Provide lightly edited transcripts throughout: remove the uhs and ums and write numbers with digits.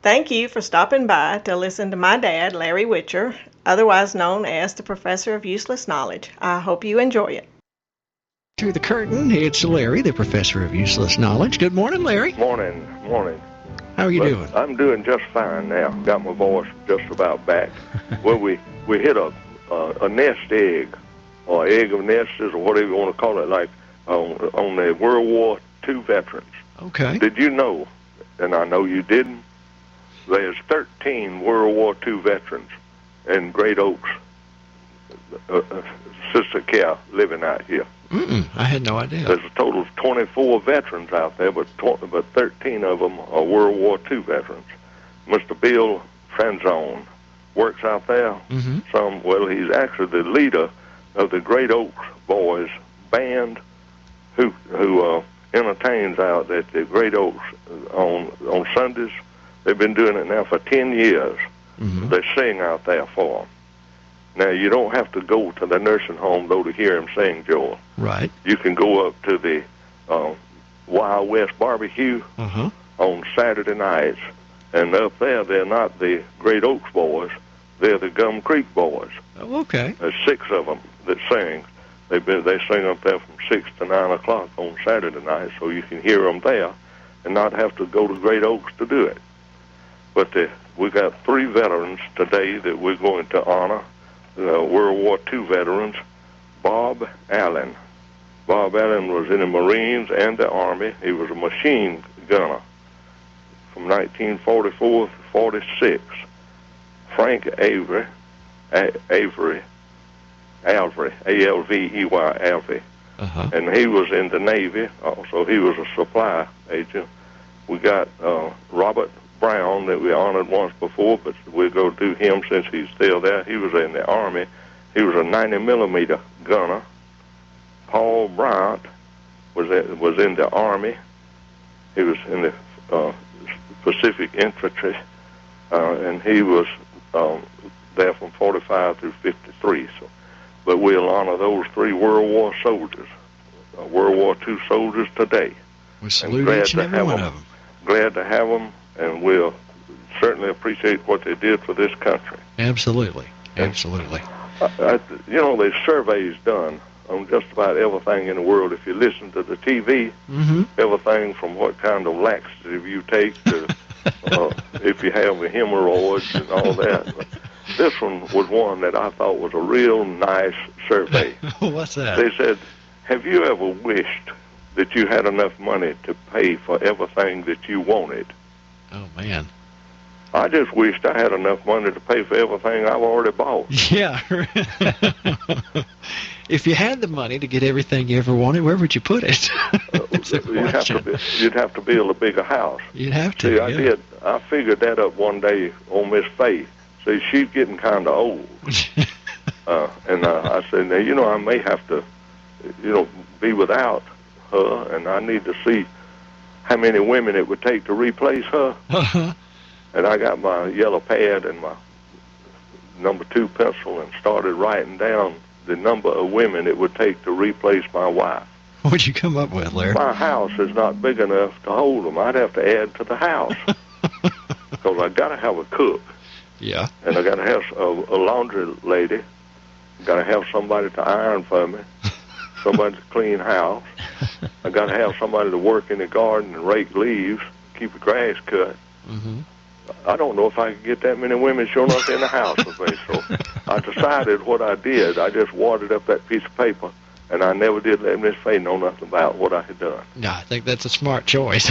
Thank you for stopping by to listen to my dad, Larry Witcher, otherwise known as the Professor of Useless Knowledge. I hope you enjoy it. Through the curtain, it's Larry, the Professor of Useless Knowledge. Good morning, Larry. Morning. How are you doing? I'm doing just fine now. Got my voice just about back. Well, we hit a nest egg, or egg of nests, or whatever you want to call it, like on the World War II veterans. Okay. Did you know, and I know you didn't, there's 13 World War II veterans in Great Oaks, Sister Care, living out here. I had no idea. There's a total of 24 veterans out there, but 13 of them are World War II veterans. Mr. Bill Franzone works out there. Well, he's actually the leader of the Great Oaks Boys band, who entertains out at the Great Oaks on Sundays. They've been doing it now for 10 years. They sing out there for them. Now, you don't have to go to the nursing home, though, to hear him sing, Joel. Right. You can go up to the Wild West Barbecue on Saturday nights, and up there, they're not the Great Oaks Boys. They're the Gum Creek Boys. Oh, okay. There's 6 of them that sing. They sing up there from 6 to 9 o'clock on Saturday night, so you can hear them there and not have to go to Great Oaks to do it. But we got 3 veterans today that we're going to honor. World War II veterans. Bob Allen. Bob Allen was in the Marines and the Army. He was a machine gunner from 1944 to 46. Frank Avery, A-L-V-E-Y, Alvey. And he was in the Navy. Also, he was a supply agent. We got Robert Brown that we honored once before, but we'll go do him since he's still there. He was in the Army. He was a 90-millimeter gunner. Paul Bryant was in the Army. He was in the Pacific Infantry, and he was there from 45 through 53. But we'll honor those 3 World War soldiers, World War II soldiers today. We salute each and every one of them. Glad to have them, and we'll certainly appreciate what they did for this country. Absolutely. There's surveys done on just about everything in the world. If you listen to the TV, everything from what kind of laxative you take to if you have a hemorrhoids and all that. But this one was one that I thought was a real nice survey. What's that? They said, have you ever wished that you had enough money to pay for everything that you wanted? Oh, man. I just wished I had enough money to pay for everything I've already bought. Yeah. If you had the money to get everything you ever wanted, where would you put it? You'd have to build a bigger house. You'd have to. See, I figured that up one day on Miss Faye. See, she's getting kind of old. And I said, now, I may have to, be without her, and I need to see how many women it would take to replace her. And I got my yellow pad and my number 2 pencil and started writing down the number of women it would take to replace my wife. What'd you come up with, Larry? My house is not big enough to hold them. I'd have to add to the house. Because I got to have a cook. Yeah. And I got to have a laundry lady. Got to have somebody to iron for me. Somebody to clean house. I got to have somebody to work in the garden and rake leaves, keep the grass cut. I don't know if I could get that many women showing up in the house with me. So I decided what I did. I just wadded up that piece of paper, and I never did let Miss Faye know nothing about what I had done. No, I think that's a smart choice.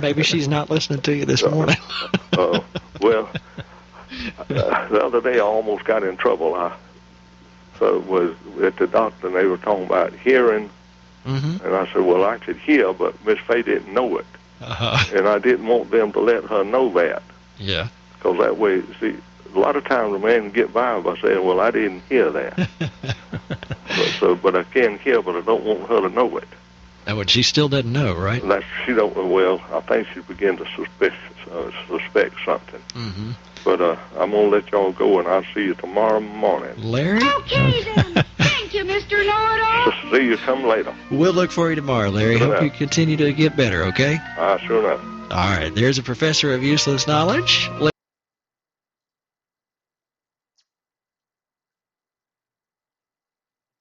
Maybe she's not listening to you this morning. Well, the other day I almost got in trouble. I was at the doctor, and they were talking about hearing. And I said, well, I could hear, but Miss Faye didn't know it. And I didn't want them to let her know that. Yeah. Because that way, see, a lot of times a man can get by by saying, well, I didn't hear that. But I can hear, but I don't want her to know it. And she still doesn't know, right? She don't. Well, I think she began to suspect something. But I'm going to let y'all go, and I'll see you tomorrow morning. Larry? Okay, then. Thank you, Mr. Know-it-all. See you come later. We'll look for you tomorrow, Larry. Hope you continue to get better, okay? Sure enough. All right, there's a professor of useless knowledge.